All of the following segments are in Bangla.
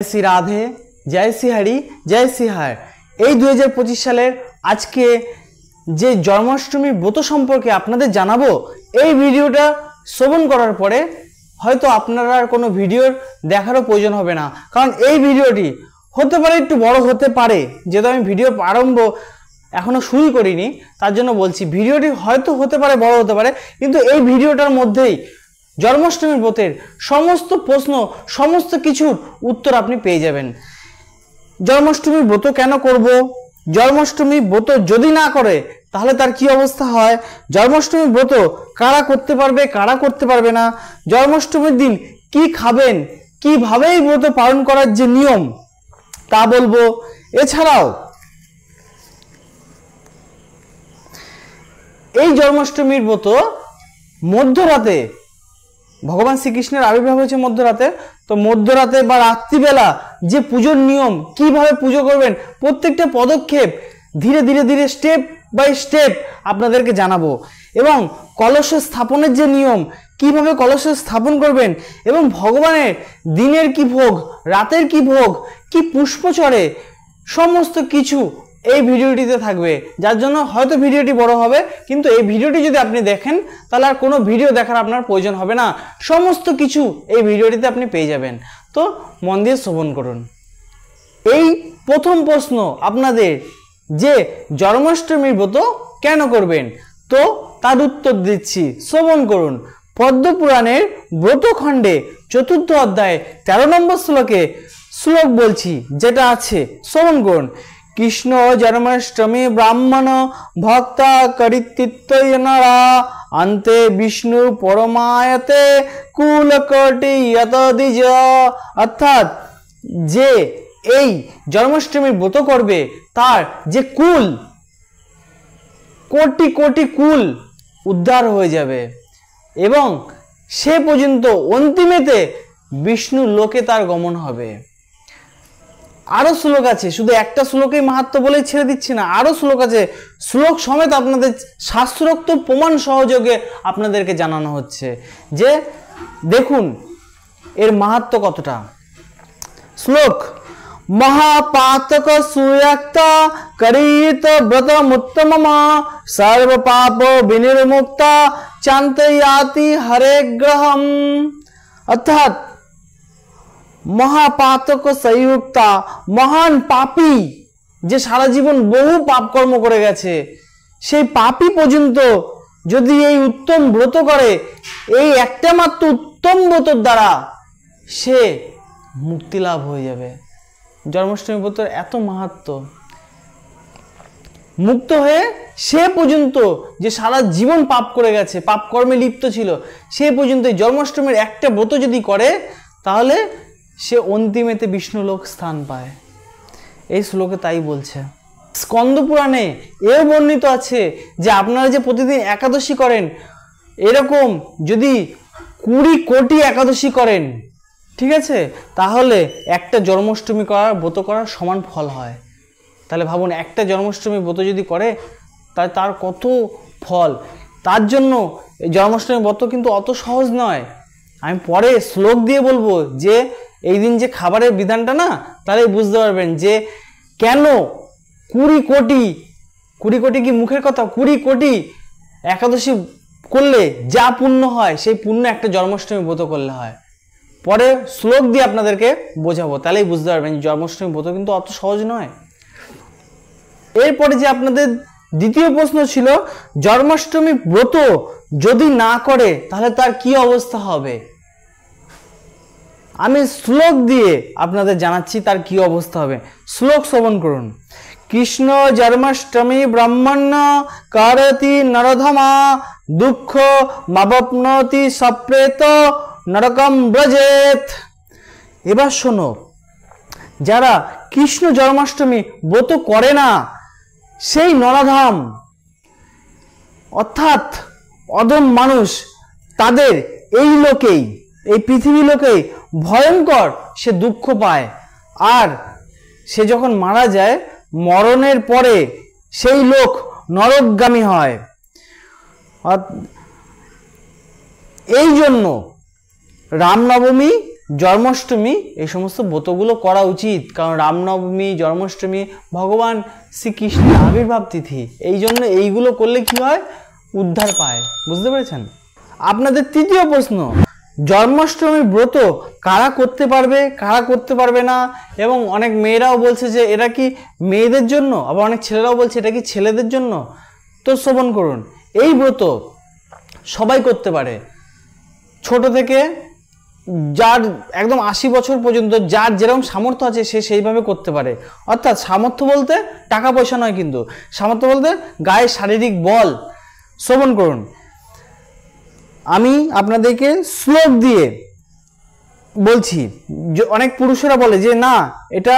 শ্রী রাধে, জয় শ্রী হরি, জয় শ্রী হার। এই 2025 সালের আজকে যে জন্মাষ্টমীর ব্রত সম্পর্কে আপনাদের জানাবো, এই ভিডিওটা শ্রবণ করার পরে হয়তো আপনারা আর কোনো ভিডিওর দেখারও প্রয়োজন হবে না, কারণ এই ভিডিওটি হতে পারে একটু বড় হতে পারে। যেহেতু আমি ভিডিও আরম্ভ এখনো শুরু করিনি, তার জন্য বলছি ভিডিওটি হয়তো হতে পারে বড় হতে পারে, কিন্তু এই ভিডিওটার মধ্যেই জন্মাষ্টমীর ব্রতের সমস্ত প্রশ্ন, সমস্ত কিছুর উত্তর আপনি পেয়ে যাবেন। জন্মাষ্টমীর ব্রত কেন করব, জন্মাষ্টমী ব্রত যদি না করে তাহলে তার কি অবস্থা হয়, জন্মাষ্টমীর ব্রত কারা করতে পারবে কারা করতে পারবে না, জন্মাষ্টমীর দিন কি খাবেন, কিভাবে এই ব্রত পালন করার যে নিয়ম তা বলবো। এছাড়াও এই জন্মাষ্টমীর ব্রত মধ্যরাতে, ভগবান শ্রীকৃষ্ণের আবির্ভাব হয়েছে মধ্যরাতে, তো মধ্যরাতে বা রাত্রিবেলা যে পুজোর নিয়ম, কিভাবে পুজো করবেন, প্রত্যেকটা পদক্ষেপ ধীরে ধীরে ধীরে স্টেপ বাই স্টেপ আপনাদেরকে জানাবো। এবং কলস স্থাপনের যে নিয়ম, কিভাবে কলস স্থাপন করবেন, এবং ভগবানের দিনের কি ভোগ, রাতের কি ভোগ, কি পুষ্প চড়ে, সমস্ত কিছু এই ভিডিওটিতে থাকবে। যার জন্য হয়তো ভিডিওটি বড় হবে, কিন্তু এই ভিডিওটি যদি আপনি দেখেন তাহলে আর কোনো ভিডিও দেখার আপনার প্রয়োজন হবে না, সমস্ত কিছু এই ভিডিওটিতে আপনি পেয়ে যাবেন। তো মন দিয়ে শ্রবণ করুন। এই প্রথম প্রশ্ন আপনাদের, যে জন্মাষ্টমীর ব্রত কেন করবেন, তো তার উত্তর দিচ্ছি, শ্রবণ করুন। পদ্মপুরাণের ব্রতখণ্ডে 4th অধ্যায়ে 13 নম্বর শ্লোক বলছি, যেটা আছে, শ্রবণ করুন। কৃষ্ণ জন্মাষ্টমী ব্রাহ্মণ ভক্তা করিত্যনরা অন্তে বিষ্ণু পরমায়তে কুলকোটি দ্বিজ। অর্থাৎ যে এই জন্মাষ্টমীর ব্রত করবে তার যে কুল, কোটি কোটি কুল উদ্ধার হয়ে যাবে, এবং সে পর্যন্ত অন্তিমেতে বিষ্ণু লোকে তার গমন হবে। আরো শ্লোক আছে, শুধু একটা শ্লোকেই মাহাত্ম্য বলেই ছেড়ে দিচ্ছি না, আরো শ্লোক আছে, শ্লোক সমেত আপনাদের শাস্ত্রোক্ত প্রমাণ সহযোগে আপনাদেরকে জানানো হচ্ছে যে দেখুন এর মাহাত্ম্য কতটা। শ্লোক: মহাপাতক সুয়ক্ত করিত ব্রতমুত্তমম সর্ব পাপ বিনির্মুক্ত চান্তয়াতি হরে গ্রহম। অর্থাৎ মহাপাতক সংযুক্তা, মহান পাপী, যে সারা জীবন বহু পাপ কর্ম করে গেছে, সেই পাপী পর্যন্ত যদি এই উত্তম ব্রত করে, এই একটা মাত্র উত্তম ব্রতর দ্বারা সে মুক্তি লাভ হয়ে যাবে। জন্মাষ্টমী ব্রতের এত মাহাত্ম্য, মুক্ত হয়ে সে পর্যন্ত যে সারা জীবন পাপ করে গেছে, পাপ কর্মে লিপ্ত ছিল, সে পর্যন্ত এই জন্মাষ্টমীর একটা ব্রত যদি করে তাহলে সে অন্তিমেতে বিষ্ণুলোক স্থান পায়। এই শ্লোকে তাই বলছে। স্কন্দ পুরাণে এও বর্ণিত আছে যে আপনারা যে প্রতিদিন একাদশী করেন, এরকম যদি 20 কোটি একাদশী করেন, ঠিক আছে, তাহলে একটা জন্মাষ্টমী করার ব্রত করার সমান ফল হয়। তাহলে ভাবুন, একটা জন্মাষ্টমী ব্রত যদি করে তাহলে তার কত ফল। তার জন্য এই জন্মাষ্টমী ব্রত কিন্তু অত সহজ নয়। আমি পরে শ্লোক দিয়ে বলবো যে এই দিন যে খাবারের বিধানটা না, তাহলে বুঝতে পারবেন যে কেন 20 কোটি কি মুখের কথা, 20 কোটি একাদশী করলে যা পুণ্য হয়, সেই পুণ্য একটা জন্মাষ্টমী ব্রত করলে হয়। পরে শ্লোক দিয়ে আপনাদেরকে বোঝাবো, তাহলেই বুঝতে পারবেন জন্মাষ্টমী ব্রত কিন্তু অত সহজ নয়। এরপরে যে আপনাদের দ্বিতীয় প্রশ্ন ছিল, জন্মাষ্টমী ব্রত যদি না করে তাহলে তার কি অবস্থা হবে। আমি শ্লোক দিয়ে আপনাদের জানাচ্ছি তার কি অবস্থা হবে। শ্লোক শ্রবণ করুন। কৃষ্ণ জন্মাষ্টমী ব্রাহ্মণ্য করতি নরধমা দুঃখ মাবপ্নতি সপ্রেত নরকম ব্রজেত। এবার শোনো, যারা কৃষ্ণ জন্মাষ্টমী ব্রত করে না, সেই নরধাম অর্থাৎ অধম মানুষ, তাদের এই লোকেই, এই পৃথিবী লোকেই ভয়ঙ্কর সে দুঃখ পায়। আর সে যখন মারা যায়, মরণের পরে সেই লোক নরকগামী হয়। এই জন্য রামনবমী জন্মাষ্টমী এই সমস্ত ব্রতগুলো করা উচিত, কারণ রামনবমী, জন্মাষ্টমী ভগবান শ্রীকৃষ্ণের আবির্ভাব তিথি, এই জন্য এইগুলো করলে কি হয়, উদ্ধার পায়। বুঝতে পেরেছেন? আপনাদের তৃতীয় প্রশ্ন, জন্মাষ্টমীর ব্রত কারা করতে পারবে, কারা করতে পারবে না, এবং অনেক মেয়েরাও বলছে যে এটা কি মেয়েদের জন্য, আবার অনেক ছেলেরাও বলছে এটা কি ছেলেদের জন্য। তো শ্রবণ করুন, এই ব্রত সবাই করতে পারে, ছোট থেকে যার একদম 80 বছর পর্যন্ত যার যেরকম সামর্থ্য আছে সে সেইভাবে করতে পারে। অর্থাৎ সামর্থ্য বলতে টাকা পয়সা নয়, কিন্তু সামর্থ্য বলতে গায়ে শারীরিক বল। শ্রবণ করুন, আমি আপনাদেরকে শ্লোক দিয়ে বলছি। অনেক পুরুষেরা বলে যে না এটা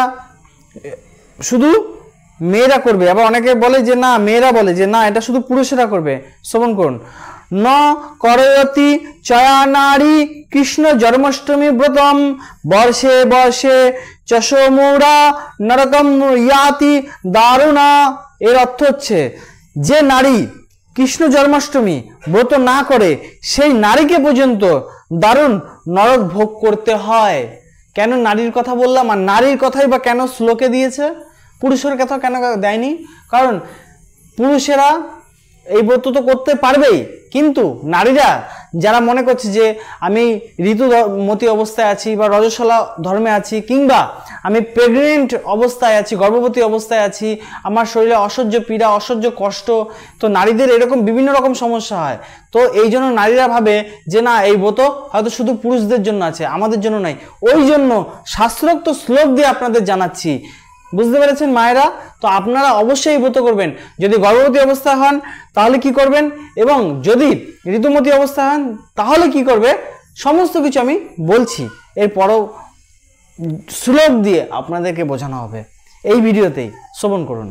শুধু মেয়েরা করবে, আবার অনেকে বলে যে না, মেয়েরা বলে যে না এটা শুধু পুরুষেরা করবে। শ্রবণ করুন, ন করয়তি চয়া নারী কৃষ্ণ জন্মাষ্টমী ব্রতম বর্ষে বর্ষে চশমুরা নরকম ইয়াতি দারুণা। এর অর্থ হচ্ছে যে নারী কৃষ্ণ জন্মাষ্টমী ব্রত না করে সেই নারীকে পর্যন্ত দারুণ নরক ভোগ করতে হয়। কেন নারীর কথা বললাম, আর নারীর কথাই বা কেন শ্লোকে দিয়েছে, পুরুষের কথা কেন দেয়নি? কারণ পুরুষেরা এই ব্রত তো করতে পারবেই, কিন্তু নারীরা যারা মনে করছে যে আমি ঋতুমতী অবস্থায় আছি বা রজস্বলা ধর্মে আছি, কিংবা আমি প্রেগনেন্ট অবস্থায় আছি, গর্ভবতী অবস্থায় আছি, আমার শরীরে অসহ্য পীড়া, অসহ্য কষ্ট, তো নারীদের এরকম বিভিন্ন রকম সমস্যা হয়। তো এই জন্য নারীরা ভাবে যে না এই ব্রত হয়তো শুধু পুরুষদের জন্য আছে, আমাদের জন্য নাই। ওই জন্য শাস্ত্রোক্ত শ্লোক দিয়ে আপনাদের জানাচ্ছি। বুঝতে পেরেছেন মায়েরা? তো আপনারা অবশ্যই ব্রত করবেন। যদি গর্ভবতী অবস্থা হন তাহলে কি করবেন, এবং যদি ঋতুমতী অবস্থা হন তাহলে কি করবে, সমস্ত কিছু আমি বলছি, এরপরও শ্লোক দিয়ে আপনাদেরকে বোঝানো হবে এই ভিডিওতেই। শ্রবণ করুন।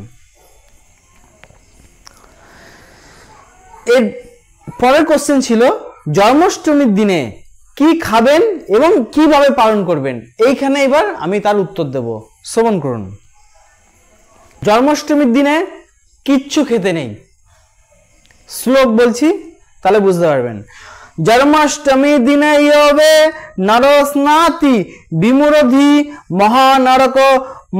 এর পরের কোশ্চেন ছিল জন্মাষ্টমীর দিনে কি খাবেন এবং কিভাবে পালন করবেন। এইখানে এবার আমি তার উত্তর দেব। শ্রবণ করুন, জন্মাষ্টমীর দিনে কিচ্ছু খেতে নেই। শ্লোক বলছি তাহলে বুঝতে পারবেন। জন্মাষ্টমী দিনে ইয়বে নরস্নাতি বিমুরধি মহানরক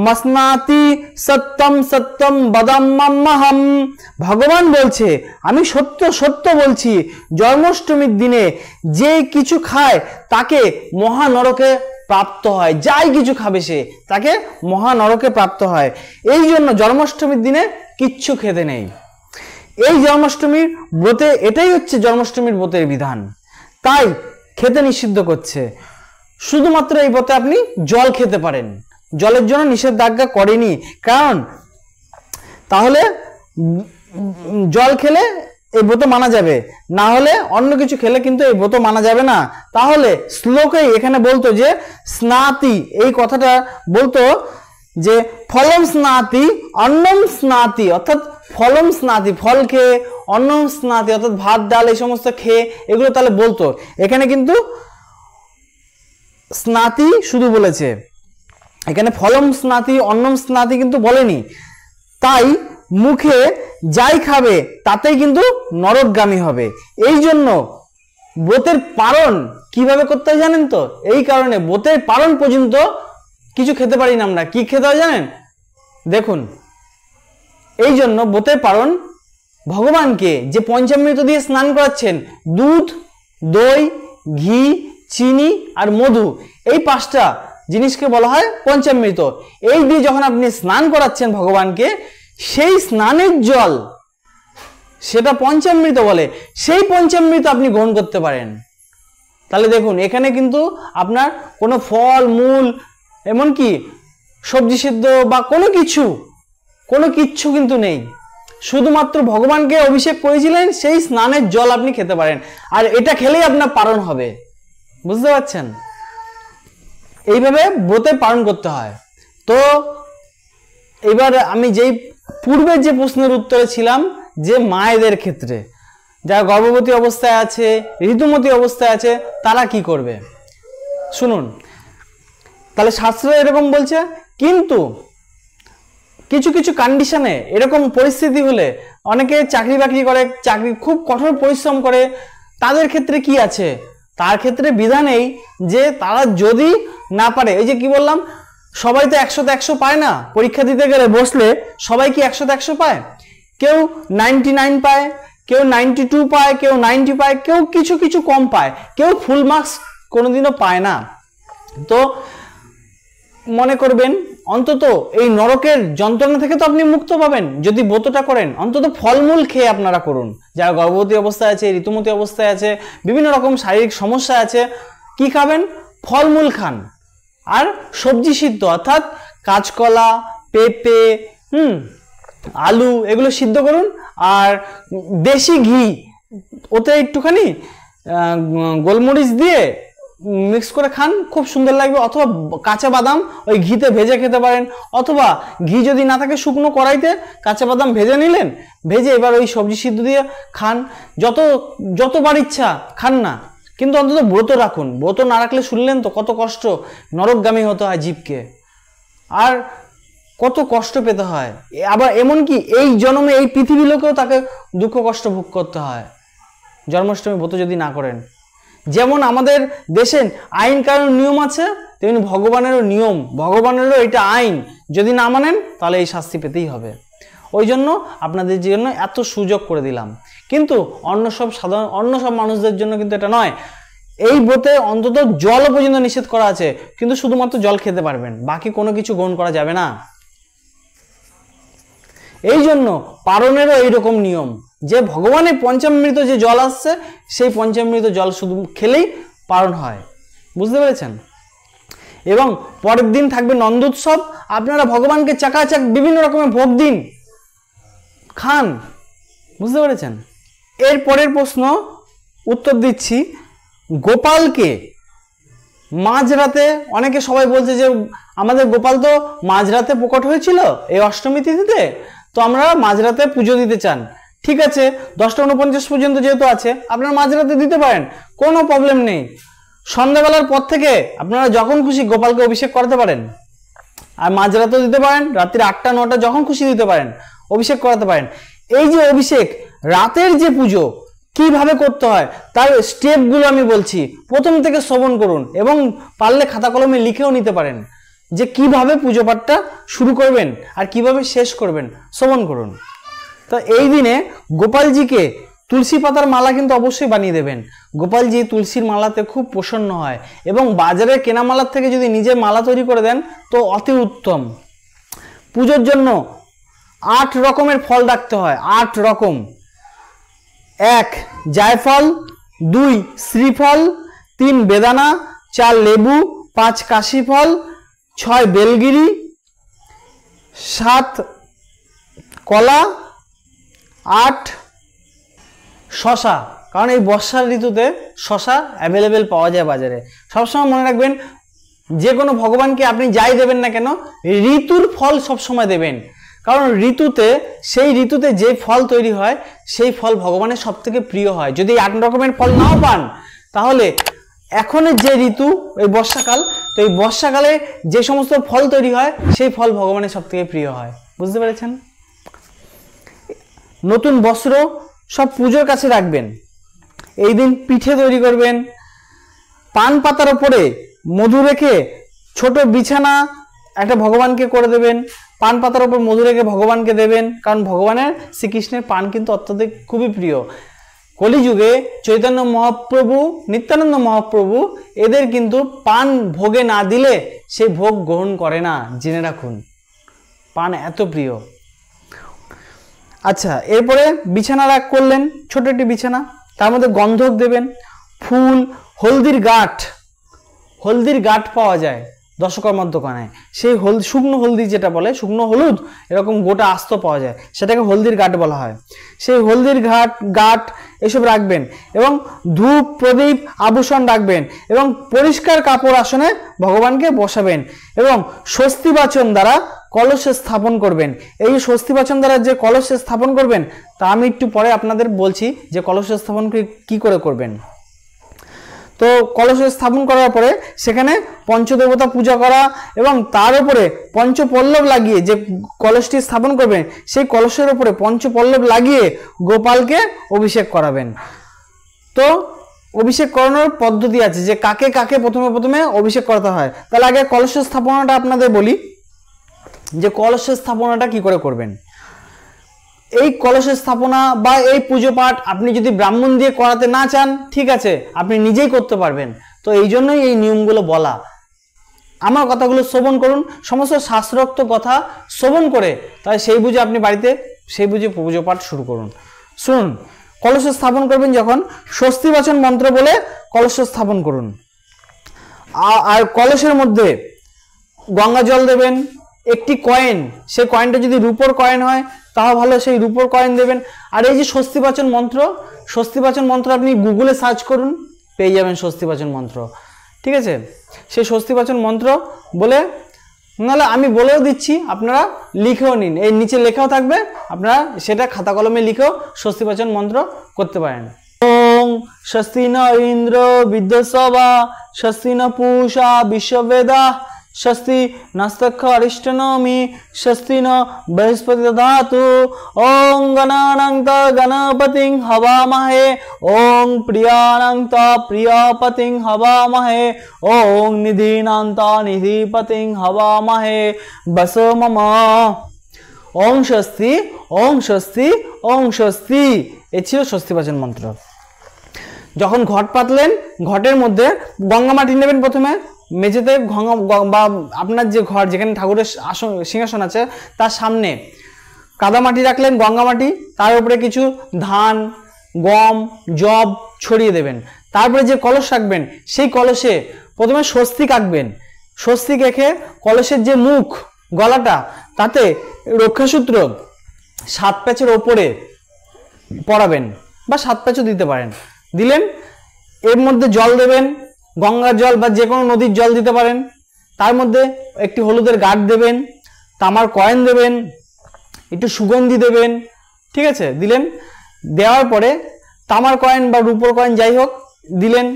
মস্নাতি সত্যম সত্যম বদাম্যহম। ভগবান বলছে আমি সত্য সত্য বলছি, জন্মাষ্টমীর দিনে যে কিছু খায় তাকে মহানরকে প্রাপ্ত হয়, যাই কিছু খাবে সে তাকে মহানরকে প্রাপ্ত হয়। এই জন্য জন্মাষ্টমীর দিনে কিচ্ছু খেতে নেই। এই জন্মাষ্টমীর ব্রতে এটাই হচ্ছে জন্মাষ্টমীর ব্রতের বিধান, তাই খেতে নিষিদ্ধ করছে। শুধুমাত্র এই ব্রতে আপনি জল খেতে পারেন, জলের জন্য নিষেধাজ্ঞা করেনি, কারণ তাহলে জল খেলে এই ব্রত মানা যাবে, না হলে অন্য কিছু খেলে কিন্তু এই ব্রত মানা যাবে না। তাহলে শ্লোকে এখানে বলতো যে স্নাতি, এই কথাটা বলতো যে ফলম স্নাতি অন্নম স্নাতি, অর্থাৎ ফলম স্নাতি ফল খেয়ে, অন্নম স্নাতি অর্থাৎ ভাত ডাল এই সমস্ত খেয়ে, এগুলো তাহলে বলতো। এখানে কিন্তু স্নাতি শুধু বলেছে, এখানে ফলম স্নাতি অন্নম স্নাতি কিন্তু বলেনি। তাই মুখে যাই খাবে তাতেই কিন্তু নরকগামী হবে। এই জন্য ব্রতের পালন কিভাবে করতে হয় জানেন তো? এই কারণে ব্রতের পালন পর্যন্ত কিছু খেতে পারি না আমরা। কি খেতে হয় জানেন? দেখুন, এই জন্য ব্রতের পালন ভগবানকে যে পঞ্চামৃত দিয়ে স্নান করাচ্ছেন, দুধ, দই, ঘি, চিনি আর মধু, এই 5টা জিনিসকে বলা হয় পঞ্চামৃত। এই দিয়ে যখন আপনি স্নান করাচ্ছেন ভগবানকে, সেই স্নানের জল সেটা পঞ্চামৃত বলে, সেই পঞ্চামৃত আপনি গ্রহণ করতে পারেন। তাহলে দেখুন এখানে কিন্তু আপনার কোনো ফল মূল এমনকি সবজি সিদ্ধ বা কোনো কিচ্ছু কিন্তু নেই। শুধুমাত্র ভগবানকে অভিষেক করেছিলেন সেই স্নানের জল আপনি খেতে পারেন, আর এটা খেলেই আপনার পালন হবে। বুঝতে পারছেন? এইভাবে ব্রতের পালন করতে হয়। তো এবার আমি যেই পূর্বের যে প্রশ্নের উত্তরে ছিলাম যে মায়েদের ক্ষেত্রে যারা গর্ভবতী অবস্থায় আছে, ঋতুমতী অবস্থায় আছে, তারা কি করবে শুনুন। তাহলে শাস্ত্র এরকম বলছে, কিন্তু কিছু কিছু কন্ডিশনে এরকম পরিস্থিতি হলে, অনেকে চাকরি বাকরি করে, চাকরি খুব কঠোর পরিশ্রম করে, তাদের ক্ষেত্রে কি আছে? তার ক্ষেত্রে বিধান এই যে তারা যদি না পারে, এই যে কি বললাম, সবাই তো 100তে 100 পায় না। পরীক্ষা দিতে গেলে বসলে সবাই কি 100তে 100 পায়? কেউ 99 পায়, কেউ 92 পায়, কেউ 90 পায়, কেউ কিছু কিছু কম পায়, কেউ ফুল মার্কস কোনোদিনও পায় না। তো মনে করবেন অন্তত এই নরকের যন্ত্রণা থেকে তো আপনি মুক্ত পাবেন যদি ব্রতটা করেন। অন্তত ফলমূল খেয়ে আপনারা করুন। যারা গর্ভবতী অবস্থায় আছে, ঋতুমতী অবস্থায় আছে, বিভিন্ন রকম শারীরিক সমস্যা আছে, কি খাবেন? ফলমূল খান। আর সবজি সিদ্ধ অর্থাৎ কাঁচকলা, পেঁপে, আলু এগুলো সিদ্ধ করুন। আর দেশি ঘি, ওতে একটুখানি গোলমরিচ দিয়ে মিক্স করে খান, খুব সুন্দর লাগবে। অথবা কাঁচা বাদাম ওই ঘিতে ভেজে খেতে পারেন, অথবা ঘি যদি না থাকে শুকনো কড়াইতে কাঁচা বাদাম ভেজে নিলেন, ভেজে এবার ওই সবজি সিদ্ধ দিয়ে খান। যতবার ইচ্ছা খান না, কিন্তু অন্তত ব্রত রাখুন। ব্রত না রাখলে শুনলেন তো কত কষ্ট, নরকগামী হতে হয় জীবকে, আর কত কষ্ট পেতে হয়। আবার এমনকি এই জন্মে এই পৃথিবী লোকেও তাকে দুঃখ কষ্ট ভোগ করতে হয় জন্মাষ্টমী ব্রত যদি না করেন। যেমন আমাদের দেশে আইন কানুন নিয়ম আছে, তেমনি ভগবানেরও নিয়ম, ভগবানেরও এটা আইন। যদি না মানেন তাহলে এই শাস্তি পেতেই হবে। ওই জন্য আপনাদের জন্য এত সুযোগ করে দিলাম, কিন্তু অন্য সব মানুষদের জন্য কিন্তু এটা নয়। এই ব্রতে অন্তত জল পর্যন্ত নিষেধ করা আছে, কিন্তু শুধুমাত্র জল খেতে পারবেন, বাকি কোনো কিছু গ্রহণ করা যাবে না। এই জন্য পারণেরও এইরকম নিয়ম যে ভগবানের পঞ্চামৃত যে জল আসছে, সেই পঞ্চামৃত জল শুধু খেলেই পারণ হয়। বুঝতে পেরেছেন? এবং পরের দিন থাকবে নন্দোৎসব। আপনারা ভগবানকে চাকাচাক বিভিন্ন রকমের ভোগ দিন, খান। বুঝতে পেরেছেন? এর পরের প্রশ্ন উত্তর দিচ্ছি। গোপালকে মাঝরাতে, অনেকে সবাই বলছে যে আমাদের গোপাল তো মাঝরাতে প্রকট হয়েছিল এই অষ্টমী তিথিতে, তো আমরা মাঝরাতে পুজো দিতে চান। ঠিক আছে, 10:49 পর্যন্ত যেহেতু আছে, আপনারা মাঝরাতে দিতে পারেন, কোনো প্রবলেম নেই। সন্ধ্যাবেলার পর থেকে আপনারা যখন খুশি গোপালকে অভিষেক করতে পারেন। আর মাঝরাতেও দিতে পারেন, রাত্রি 8টা-9টা যখন খুশি দিতে পারেন, অভিষেক করাতে পারেন। এই যে অভিষেক, রাতের যে পুজো কিভাবে করতে হয় তার স্টেপগুলো আমি বলছি, প্রথম থেকে শ্রবণ করুন এবং পারলে খাতা কলমে লিখেও নিতে পারেন যে কিভাবে পুজো পাঠটা শুরু করবেন আর কিভাবে শেষ করবেন, শ্রবণ করুন। তো এই দিনে গোপালজিকে তুলসী পাতার মালা কিন্তু অবশ্যই বানিয়ে দেবেন। গোপালজি তুলসীর মালাতে খুব প্রসন্ন হয়, এবং বাজারে কেনা মালার থেকে যদি নিজে মালা তৈরি করে দেন তো অতি উত্তম। পুজোর জন্য 8 রকমের ফল রাখতে হয়, 8 রকম। 1 জায়ফল, 2 শ্রীফল, 3 বেদানা, 4 লেবু, 5 কাশি ফল, 6 বেলগিরি, 7 কলা, 8 শশা। কারণ এই বর্ষার ঋতুতে শশা অ্যাভেলেবেল পাওয়া যায় বাজারে। সবসময় মনে রাখবেন, যে কোনো ভগবানকে আপনি যাই দেবেন না কেন, ঋতুর ফল সবসময় দেবেন। কারণ সেই ঋতুতে যে ফল তৈরি হয় সেই ফল ভগবানের সব থেকে প্রিয় হয়। যদি 8 রকমের ফল নাও পান, তাহলে এখনের যে ঋতু এই বর্ষাকাল, তো এই বর্ষাকালে যে সমস্ত ফল তৈরি হয় সেই ফল ভগবানের সব থেকে প্রিয় হয়। বুঝতে পেরেছেন? নতুন বস্ত্র সব পুজোর কাছে রাখবেন। এই দিন পিঠে তৈরি করবেন। পান পাতার ওপরে মধু রেখে ছোট বিছানা একটা ভগবানকে করে দেবেন। পান পাতার ওপর মধু রেখে ভগবানকে দেবেন, কারণ ভগবানের শ্রীকৃষ্ণের পান কিন্তু অত্যধিক খুবই প্রিয়। কলিযুগে চৈতন্য মহাপ্রভু, নিত্যানন্দ মহাপ্রভু এদের কিন্তু পান ভোগে না দিলে সেই ভোগ গ্রহণ করে না, জেনে রাখুন। পান এত প্রিয়। আচ্ছা, এরপরে বিছানা রাখ করলেন, ছোট একটি বিছানা, তার মধ্যে গন্ধক দেবেন, ফুল, হলদির গাঁঠ পাওয়া যায় দশকর্মার দোকানে। সেই শুকনো হলদি যেটা বলে, শুকনো হলুদ এরকম গোটা আস্ত পাওয়া যায়, সেটাকে হলদির গাঁঠ বলা হয়। সেই হলদির গাঁঠ এসব রাখবেন, এবং ধূপ, প্রদীপ, আভূষণ রাখবেন, এবং পরিষ্কার কাপড় আসনে ভগবানকে বসাবেন, এবং স্বস্তি বাচন দ্বারা কলসে স্থাপন করবেন। এই স্বস্তি বাচন দ্বারা যে কলসে স্থাপন করবেন তা আমি একটু পরে আপনাদের বলছি যে কলসে স্থাপন কি করে করবেন। তো কলস স্থাপন করার পরে সেখানে পঞ্চদেবতা পূজা করা, এবং তার উপরে পঞ্চপল্লব লাগিয়ে যে কলসটি স্থাপন করবেন সেই কলসের উপরে পঞ্চপল্লব লাগিয়ে গোপালকে অভিষেক করাবেন। তো অভিষেক করানোর পদ্ধতি আছে, যে কাকে কাকে প্রথমে অভিষেক করাতে হয়। তাহলে আগে কলস স্থাপনাটা আপনাদের বলি, যে কলস স্থাপনাটা কি করে করবেন। এই কলস স্থাপনা বা এই পুজো পাঠ আপনি যদি ব্রাহ্মণ দিয়ে করাতে না চান, ঠিক আছে, আপনি নিজেই করতে পারবেন। তো এই জন্যই এই নিয়মগুলো বলা। আমার কথাগুলো শ্রবণ করুন, সমস্ত শাস্ত্রোক্ত কথা শ্রবণ করে তাই সেই বুঝে আপনি বাড়িতে সেই বুঝে পুজো পাঠ শুরু করুন। শুনুন, কলস স্থাপন করবেন যখন স্বস্তি বাচন মন্ত্র বলে কলস স্থাপন করুন। আর কলসের মধ্যে গঙ্গা জল দেবেন, একটি কয়েন, সেই কয়েনটা যদি রূপোর কয়েন হয় তাও ভালো, সেই রূপোর কয়েন দেবেন। আর এই যে স্বস্তিবাচন মন্ত্র আপনি গুগলে সার্চ করুন, পেয়ে যাবেন স্বস্তিবাচন মন্ত্র, ঠিক আছে। সেই স্বস্তিবাচন মন্ত্র বলে, নাহলে আমি বলেও দিচ্ছি, আপনারা লিখেও নিন, এই নিচে লেখাও থাকবে, আপনারা সেটা খাতা কলমে লিখেও স্বস্তিবাচন মন্ত্র করতে পারেন। ওং স্বস্তি ন ইন্দ্র বিদ্যসভা, স্বস্তি ন পূষা বিশ্ববেদা, স্বস্তি নস্তক্ষ অরিষ্টনমি, স্বস্তি ন বৃহস্পতি দধাতু। ওং গণানাং ত গণপতিং হবামহে, ওং প্রিয়ানাং ত প্রিয়পতিং হবামহে, ওং নিধীনাং ত নিধিপতিং হবামহে, বসো মম। ওং স্বস্তি, ওং স্বস্তি, ওং স্বস্তি। এ ছিল স্বস্তিবাচন মন্ত্র। যখন ঘট পাতলেন, ঘটের মধ্যে গঙ্গা মাটি নেবেন প্রথমে, মেঝেতে বা আপনার যে ঘর যেখানে ঠাকুরের আসন সিংহাসন আছে তার সামনে কাদা মাটি রাখলেন, গঙ্গা মাটি, তার উপরে কিছু ধান, গম, জব ছড়িয়ে দেবেন। তারপরে যে কলস রাখবেন সেই কলসে প্রথমে স্বস্তিক আঁকবেন। স্বস্তিক এঁকে কলসের যে মুখ গলাটা তাতে রক্ষাসূত্র 7 প্যাচের ওপরে পরাবেন, বা 7 প্যাচও দিতে পারেন। দিলেন, এর মধ্যে জল দেবেন, গঙ্গার জল বা যে কোনো নদীর জল দিতে পারেন। তার মধ্যে একটি হলুদের গাঁট দেবেন, তামার কয়েন দেবেন, একটু সুগন্ধি দেবেন, ঠিক আছে। দিলেন, দেওয়ার পরে তামার কয়েন বা রূপোর কয়েন যাই হোক দিলেন।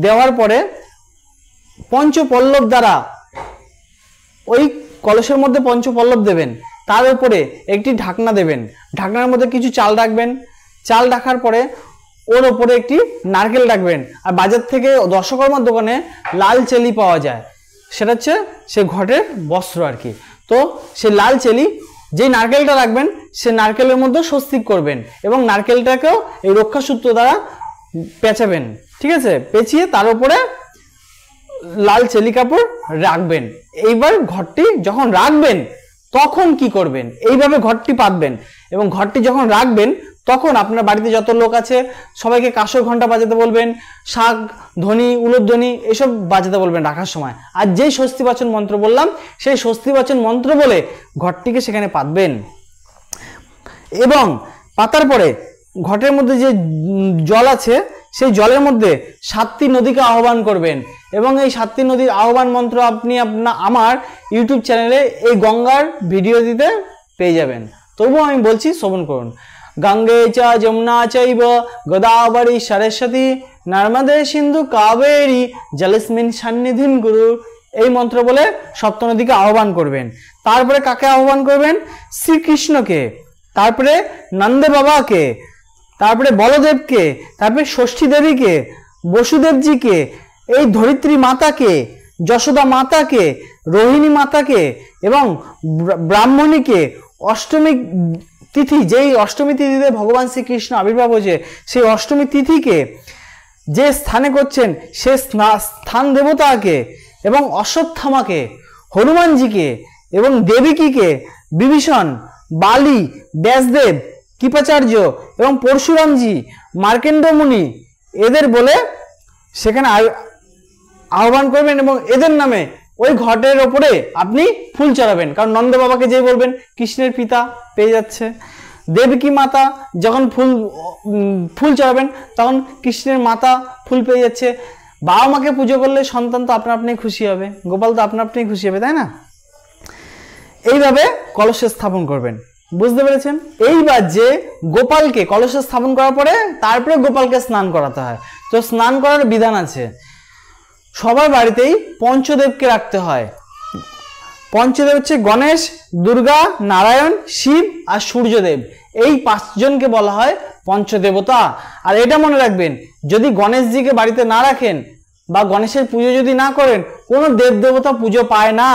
দেওয়ার পরে পঞ্চপল্লব দ্বারা ওই কলসের মধ্যে পঞ্চপল্লব দেবেন, তার উপরে একটি ঢাকনা দেবেন, ঢাকনার মধ্যে কিছু চাল রাখবেন। চাল রাখার পরে ওর ওপরে একটি নারকেল রাখবেন। আর বাজার থেকে দশকর্মার দোকানে লাল চেলি পাওয়া যায়, সেটা হচ্ছে সেই ঘটের বস্ত্র আর কি। তো সেই লাল চেলি যেই নারকেলটা রাখবেন, সে নারকেলের মধ্যে স্বস্তিক করবেন এবং নারকেলটাকেও এই রক্ষাসূত্র দ্বারা পেঁচাবেন, ঠিক আছে। পেঁচিয়ে তার উপরে লাল চেলি কাপড় রাখবেন। এইবার ঘরটি যখন রাখবেন তখন কি করবেন, এইভাবে ঘরটি পাতবেন এবং ঘরটি যখন রাখবেন তখন আপনার বাড়িতে যত লোক আছে সবাইকে কাঁসর ঘন্টা বাজাতে বলবেন, শাক ধ্বনি, উলুধ্বনি এসব বাজাতে বলবেন রাখার সময়। আর যেই স্বস্তিবাচন মন্ত্র বললাম সেই স্বস্তিবাচন মন্ত্র বলে ঘরটিকে সেখানে পাতবেন। এবং পাতার পরে ঘটের মধ্যে যে জল আছে সেই জলের মধ্যে 7টি নদীকে আহ্বান করবেন এবং এই 7টি নদীর আহ্বান মন্ত্র আপনি আমার ইউটিউব চ্যানেলে এই গঙ্গার ভিডিও দিতে পেয়ে যাবেন। তবুও আমি বলছি, শ্রবণ করুন। গঙ্গে চ যমুনা চৈব গোদাবরী সরস্বতী নর্মদে সিন্ধু কাবেরী জলস্মিন সন্নিধিন গুরু। এই মন্ত্র বলে 7 নদীকে আহ্বান করবেন। তারপরে কাকে আহ্বান করবেন? শ্রীকৃষ্ণকে, তারপরে নন্দ বাবাকে, তারপরে বলদেবকে, তারপরে ষষ্ঠী দেবীকে, বসুদেবজিকে, এই ধরিত্রী মাতাকে, যশোদা মাতাকে, রোহিণী মাতাকে এবং ব্রাহ্মণীকে। অষ্টমী তিথি, যেই অষ্টমী তিথিতে ভগবান শ্রীকৃষ্ণ আবির্ভাব হয়েছে সেই অষ্টমী তিথিকে যে স্থানে করছেন সে স্থান দেবতাকে এবং অশ্বত্থামাকে, হনুমানজিকে এবং দেবকীকে, বিভীষণ, বালি, ব্যাসদেব, কৃপাচার্য এবং পরশুরামজি, মার্কেন্ড মুনি এদের বলে সেখানে আহ্বান করবেন এবং এদের নামে ওই ঘটের ওপরে আপনি ফুল চড়াবেন। কারণ নন্দ বাবাকে যেই বলবেন কৃষ্ণের পিতা পেয়ে যাচ্ছে, দেবকী মাতা যখন ফুল চড়াবেন তখন কৃষ্ণের মাতা ফুল পেয়ে যাচ্ছে। বাবা মাকে পুজো করলে সন্তান তো আপনা আপনি খুশি হবে, গোপাল তো আপনা আপনি খুশি হবে, তাই না? এইভাবে কলসে স্থাপন করবেন, বুঝতে পেরেছেন? এইবার যে গোপালকে কলসে স্থাপন করার পরে তারপরে গোপালকে স্নান করাতে হয়। তো স্নান করার বিধান আছে। সবার বাড়িতেই পঞ্চদেবকে রাখতে হয়। পঞ্চদেব হচ্ছে গণেশ, দুর্গা, নারায়ণ, শিব আর সূর্যদেব। এই 5 জনকে বলা হয় পঞ্চদেবতা। আর এটা মনে রাখবেন, যদি গণেশজিকে বাড়িতে না রাখেন বা গণেশের পুজো যদি না করেন, কোনো দেবদেবতা পুজো পায় না।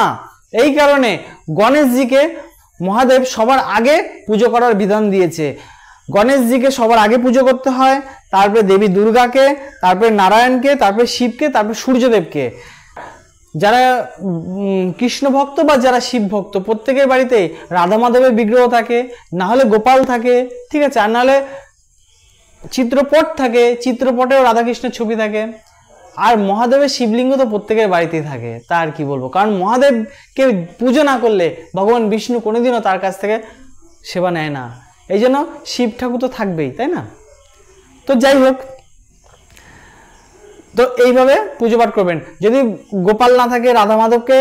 এই কারণে গণেশজিকে মহাদেব সবার আগে পুজো করার বিধান দিয়েছে। গণেশজিকে সবার আগে পুজো করতে হয়, তারপরে দেবী দুর্গাকে, তারপরে নারায়ণকে, তারপরে শিবকে, তারপরে সূর্যদেবকে। যারা কৃষ্ণ ভক্ত বা যারা শিব ভক্ত, প্রত্যেকের বাড়িতে রাধা মাধবের বিগ্রহ থাকে, না হলে গোপাল থাকে, ঠিক আছে, আর নাহলে চিত্রপট থাকে, চিত্রপটেও রাধাকৃষ্ণের ছবি থাকে। আর মহাদেবের শিবলিঙ্গ তো প্রত্যেকের বাড়িতেই থাকে, তা আর কি বলবো। কারণ মহাদেবকে পুজো না করলে ভগবান বিষ্ণু কোনোদিনও তার কাছ থেকে সেবা নেয় না। এই জন্য শিব ঠাকুর তো থাকবেই, তাই না? তো যাই হোক, তো এইভাবে পুজো পাঠ করবেন। যদি গোপাল না থাকে, রাধা মাধবকে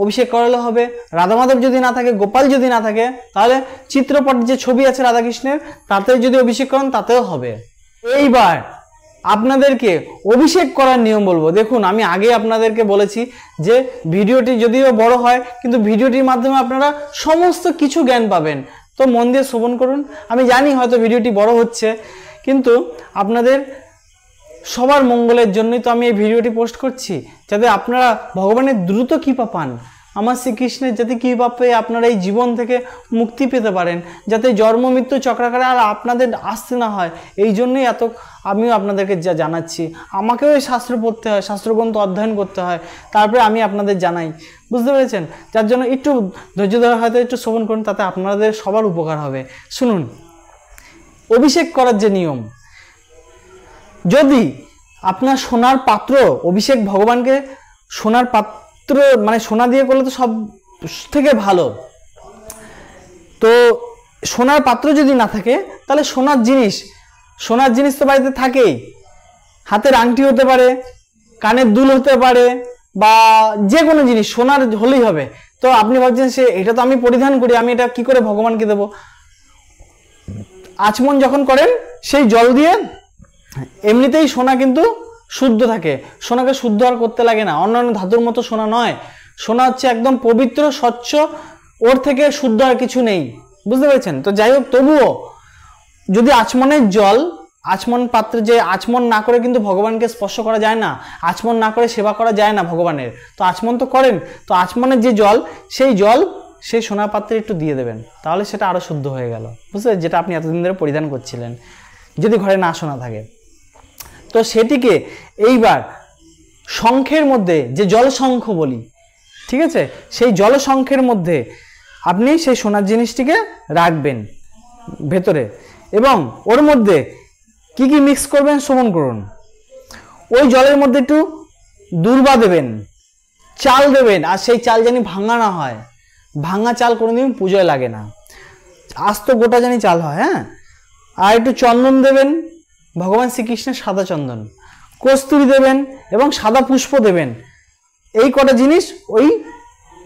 অভিষেক করালে হবে। রাধা মাধব যদি না থাকে, গোপাল যদি না থাকে, তাহলে চিত্রপট যে ছবি আছে রাধাকৃষ্ণের, তাতে যদি অভিষেক করেন তাতেও হবে। এইবার আপনাদেরকে অভিষেক করার নিয়ম বলবো। দেখুন, আমি আগে আপনাদেরকে বলেছি যে ভিডিওটি যদিও বড় হয়, কিন্তু ভিডিওটির মাধ্যমে আপনারা সমস্ত কিছু জ্ঞান পাবেন। তো মন দিয়ে শ্রবণ করুন। আমি জানি হয়তো ভিডিওটি বড় হচ্ছে, কিন্তু আপনাদের সবার মঙ্গলের জন্যই তো আমি এই ভিডিওটি পোস্ট করছি, যাতে আপনারা ভগবানের দ্রুত কৃপা পান। আমার শ্রীকৃষ্ণের যাতে কৃপা পেয়ে আপনারা এই জীবন থেকে মুক্তি পেতে পারেন, যাতে জন্ম মৃত্যু চক্রাকারে আর আপনাদের আসতে না হয়, এই জন্যই এত আমিও আপনাদেরকে যা জানাচ্ছি। আমাকেও এই শাস্ত্র পড়তে হয়, শাস্ত্রগ্রন্থ অধ্যয়ন করতে হয়, তারপরে আমি আপনাদের জানাই। বুঝতে পেরেছেন? যার জন্য একটু ধৈর্য ধরে হয়তো একটু শ্রবণ করুন, তাতে আপনাদের সবার উপকার হবে। শুনুন, অভিষেক করার যে নিয়ম, যদি আপনার সোনার পাত্র, অভিষেক ভগবানকে সোনার পাত্র মানে সোনা দিয়ে করলে তো সব থেকে ভালো। তো সোনার পাত্র যদি না থাকে, তাহলে সোনার জিনিস তো বাড়িতে থাকেই। হাতের আংটি হতে পারে, কানের দুল হতে পারে, বা যে কোনো জিনিস সোনার হলেই হবে। তো আপনি ভাবছেন সে এটা তো আমি পরিধান করি, আমি এটা কি করে ভগবানকে দেব? আচমন যখন করেন, সেই জল দিয়ে, এমনিতেই সোনা কিন্তু শুদ্ধ থাকে, সোনাকে শুদ্ধ আর করতে লাগে না। অন্যান্য ধাতুর মতো সোনা নয়, সোনা হচ্ছে একদম পবিত্র, স্বচ্ছ, ওর থেকে শুদ্ধ আর কিছু নেই। বুঝতে পেরেছেন? তো যাই হোক, তবুও যদি আচমনের জল, আচমন পাত্রে যে আচমন না করে কিন্তু ভগবানকে স্পর্শ করা যায় না, আচমন না করে সেবা করা যায় না ভগবানের। তো আচমন তো করেন, তো আচমনের যে জল, সেই জল সেই সোনার পাত্রে একটু দিয়ে দেবেন, তাহলে সেটা আরো শুদ্ধ হয়ে গেল। বুঝতে, যেটা আপনি এতদিন ধরে পরিধান করছিলেন, যদি ঘরে না সোনা থাকে। তো সেটিকে এইবার শঙ্খের মধ্যে, যে জলশঙ্খ বলি, ঠিক আছে, সেই জলশঙ্খের মধ্যে আপনি সেই সোনার জিনিসটিকে রাখবেন ভেতরে, এবং ওর মধ্যে কি কি মিক্স করবেন শ্রবণ করুন। ওই জলের মধ্যে একটু দূর্বা দেবেন, চাল দেবেন, আর সেই চাল জানি ভাঙা না হয়। ভাঙা চাল কোনোদিন পুজোয় লাগে না, আস্ত গোটা জানি চাল হয়। হ্যাঁ, আর একটু চন্দন দেবেন, ভগবান শ্রীকৃষ্ণের সাদা চন্দন, কস্তুরী দেবেন এবং সাদা পুষ্প দেবেন। এই কটা জিনিস ওই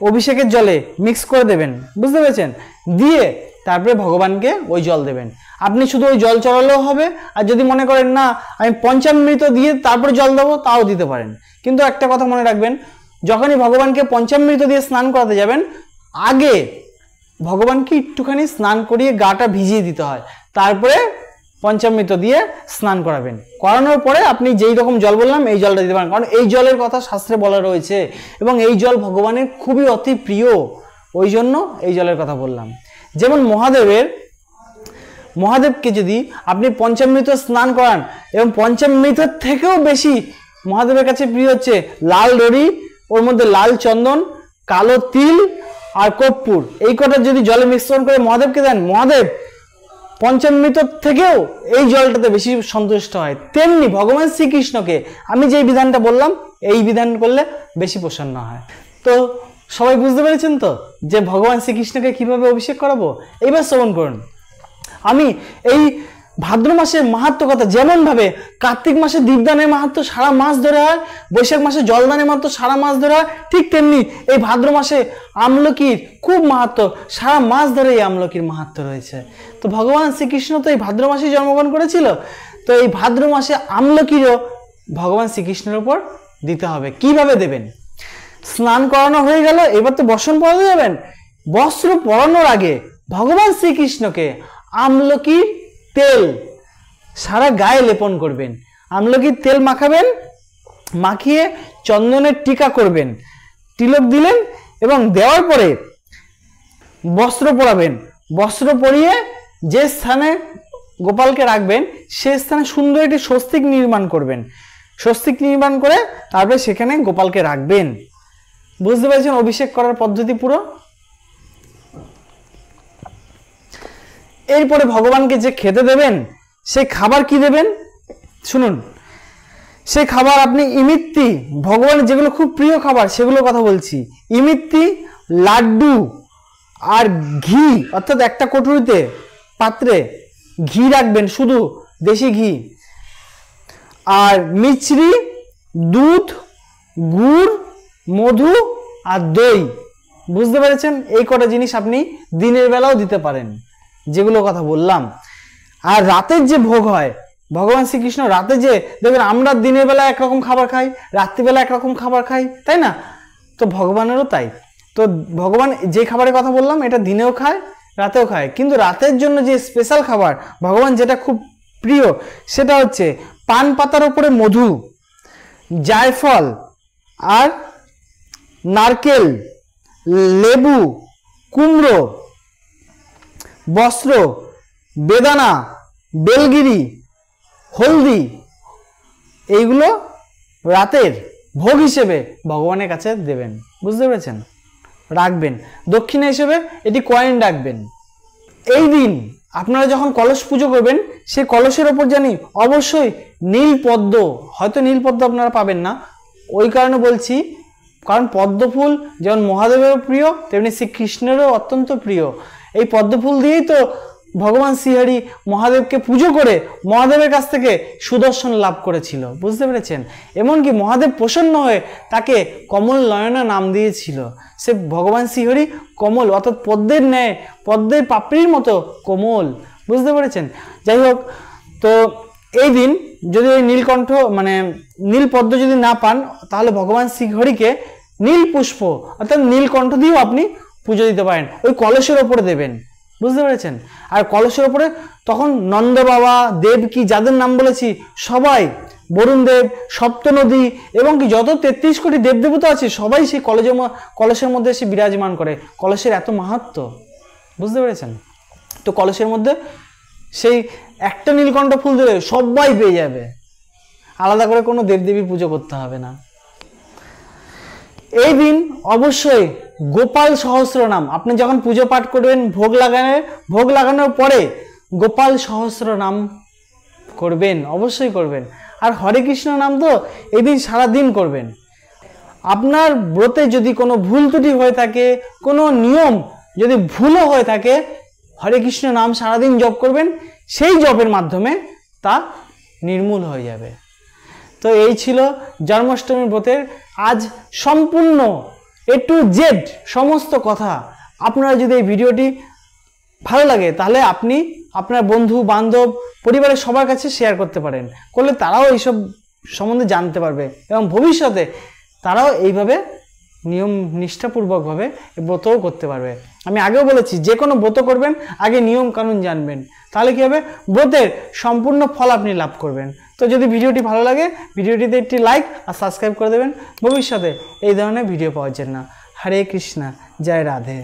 অভিষেকের জলে মিক্স করে দেবেন। বুঝতে পেরেছেন? দিয়ে তারপরে ভগবানকে ওই জল দেবেন। আপনি শুধু ওই জল চড়ালেও হবে, আর যদি মনে করেন না আমি পঞ্চামৃত দিয়ে তারপরে জল দেবো, তাও দিতে পারেন। কিন্তু একটা কথা মনে রাখবেন, যখনই ভগবানকে পঞ্চামৃত দিয়ে স্নান করাতে যাবেন, আগে ভগবানকে একটুখানি স্নান করিয়ে গাটা ভিজিয়ে দিতে হয়, তারপরে পঞ্চামৃত দিয়ে স্নান করাবেন। করানোর পরে আপনি যেই রকম জল বললাম এই জলটা দিতে পারেন, কারণ এই জলের কথা শাস্ত্রে বলা রয়েছে এবং এই জল ভগবানের খুবই অতি প্রিয়, ওই জন্য এই জলের কথা বললাম। যেমন মহাদেবকে যদি আপনি পঞ্চামৃত স্নান করান, এবং পঞ্চামৃতের থেকেও বেশি মহাদেবের কাছে প্রিয় হচ্ছে লাল দড়ি, ওর মধ্যে লাল চন্দন, কালো তিল আর কর্পূর, এই কটা যদি জলে মিশ্রণ করে মহাদেবকে দেন, মহাদেব পঞ্চামৃত থেকেও এই জলটাতে বেশি সন্তুষ্ট হয়। তেমনি ভগবান শ্রীকৃষ্ণকে আমি যেই বিধানটা বললাম, এই বিধান করলে বেশি প্রসন্ন হয়। তো সবাই বুঝতে পেরেছেন তো যে ভগবান শ্রীকৃষ্ণকে কিভাবে অভিষেক করাবো? এইবার শ্রবণ করুন। আমি এই ভাদ্র মাসের মাহাত্ম্য কথা, যেমন ভাবে কার্তিক মাসে দীপদানের মাহাত্ম্য সারা মাস ধরে হয়, বৈশাখ মাসে জলদানের মাহাত্ম্য সারা মাস ধরে হয়, ঠিক তেমনি এই ভাদ্র মাসে আমলকির খুব মাহাত্ম্য, সারা মাস ধরে এই আমলকির মাহাত্ম্য রয়েছে। তো ভগবান শ্রীকৃষ্ণ তো এই ভাদ্র মাসে জন্মগ্রহণ করেছিল, তো এই ভাদ্র মাসে আমলকিরও ভগবান শ্রীকৃষ্ণের উপর দিতে হবে। কিভাবে দেবেন? স্নান করানো হয়ে গেল, এবার তো বস্ত্র পরাতে যাবেন। বস্ত্র পরানোর আগে ভগবান শ্রীকৃষ্ণকে আমলকির তেল সারা গায়ে লেপন করবেন। আমলকির তেল মাখাবেন, মাখিয়ে চন্দনের টিকা করবেন, তিলক দিলেন এবং দেওয়ার পরে বস্ত্র পরাবেন। বস্ত্র পরিয়ে যে স্থানে গোপালকে রাখবেন সেই স্থানে সুন্দর একটি স্বস্তিক নির্মাণ করবেন। স্বস্তিক নির্মাণ করে তারপরে সেখানে গোপালকে রাখবেন। বুঝতে পেরেছেন অভিষেক করার পদ্ধতি পুরো? এরপরে ভগবানকে যে খেতে দেবেন সেই খাবার কি দেবেন শুনুন। সেই খাবার আপনি ইমিত্তি, ভগবানের যেগুলো খুব প্রিয় খাবার সেগুলোর কথা বলছি। ইমিত্তি, লাড্ডু আর ঘি, অর্থাৎ একটা কটুরিতে পাত্রে ঘি রাখবেন, শুধু দেশি ঘি, আর মিছরি, দুধ, গুড়, মধু আর দই। বুঝতে পেরেছেন? এই কটা জিনিস আপনি দিনের বেলাও দিতে পারেন, যেগুলো কথা বললাম। আর রাতের যে ভোগ হয়, ভগবান শ্রীকৃষ্ণ রাতে যে দেখবেন, আমরা দিনের বেলা একরকম খাবার খাই, রাত্রিবেলা একরকম খাবার খাই, তাই না? তো ভগবানেরও তাই। তো ভগবান যে খাবারের কথা বললাম এটা দিনেও খায়, রাতেও খায়, কিন্তু রাতের জন্য যে স্পেশাল খাবার ভগবান যেটা খুব প্রিয় সেটা হচ্ছে পান পাতার উপরে মধু, জায়ফল আর নারকেল, লেবু, কুমড়ো, বস্ত্র, বেদানা, বেলগিরি, হলদি, এইগুলো রাতের ভোগ হিসেবে ভগবানের কাছে দেবেন। বুঝতে পেরেছেন? রাখবেন দক্ষিণা হিসেবে, এটি কয়েন রাখবেন। এই দিন আপনারা যখন কলস পুজো করবেন সেই কলসের ওপর জানি অবশ্যই নীল পদ্ম, হয়তো নীল পদ্ম আপনারা পাবেন না, ওই কারণে বলছি, কারণ পদ্ম ফুল যেমন মহাদেবেরও প্রিয় তেমনি শ্রীকৃষ্ণেরও অত্যন্ত প্রিয়। এই পদ্ম ফুল দিয়েই তো ভগবান শ্রীহরি মহাদেবকে পুজো করে মহাদেবের কাছ থেকে সুদর্শন লাভ করেছিল। বুঝতে পেরেছেন? এমনকি মহাদেব প্রসন্ন হয়ে তাকে কমল নয়না নাম দিয়েছিল। সে ভগবান শ্রীহরি কমল, অর্থাৎ পদ্মের ন্যায়, পদ্মের পাপড়ির মতো কোমল। বুঝতে পেরেছেন? যাই হোক, তো এই দিন যদি ওই নীলকণ্ঠ মানে নীল পদ্ম যদি না পান, তাহলে ভগবান শ্রীহরিকে নীল পুষ্প অর্থাৎ নীলকণ্ঠ দিয়েও আপনি পুজো দিতে পারেন, ওই কলসের ওপরে দেবেন। বুঝতে পেরেছেন? আর কলসের ওপরে তখন নন্দ বাবা, দেব কি যাদের নাম বলেছি সবাই, বরুণ দেব, সপ্তনদী এবং কি যত 33 কোটি দেবদেবতা আছে সবাই সেই কলসের মধ্যে এসে বিরাজমান করে। কলসের এত মাহাত্ম্য। বুঝতে পেরেছেন? তো কলসের মধ্যে সেই একটা নীলকণ্ঠ ফুল দিলে সবাই পেয়ে যাবে, আলাদা করে কোনো দেবদেবীর পুজো করতে হবে না। এই দিন অবশ্যই গোপাল সহস্র নাম, আপনি যখন পুজো পাঠ করবেন, ভোগ লাগানোর পরে গোপাল সহস্র নাম করবেন, অবশ্যই করবেন। আর হরে কৃষ্ণ নাম তো এই দিন সারাদিন করবেন। আপনার ব্রতে যদি কোনো ভুল ত্রুটি হয়ে থাকে, কোনো নিয়ম যদি ভুলও হয়ে থাকে, হরে কৃষ্ণ নাম সারাদিন জপ করবেন, সেই জপের মাধ্যমে তা নির্মূল হয়ে যাবে। তো এই ছিল জন্মাষ্টমী ব্রতের আজ সম্পূর্ণ A to Z সমস্ত কথা। আপনারা যদি এই ভিডিওটি ভালো লাগে তাহলে আপনি আপনার বন্ধু বান্ধব পরিবারের সবার কাছে শেয়ার করতে পারেন, করলে তারাও এইসব সম্বন্ধে জানতে পারবে এবং ভবিষ্যতে তারাও এইভাবে নিয়ম নিষ্ঠাপূর্বকভাবে ব্রতও করতে পারবে। আমি আগেও বলেছি, যে কোনো ব্রত করবেন আগে নিয়ম কানুন জানবেন, তাহলে কি হবে, ব্রতের সম্পূর্ণ ফল আপনি লাভ করবেন। তো যদি ভিডিওটি ভালো লাগে ভিডিওটিতে একটি লাইক আর সাবস্ক্রাইব করে দেবেন ভবিষ্যতে এই ধরনের ভিডিও পাওয়ার জন্য। হরে কৃষ্ণা, জয় রাধে।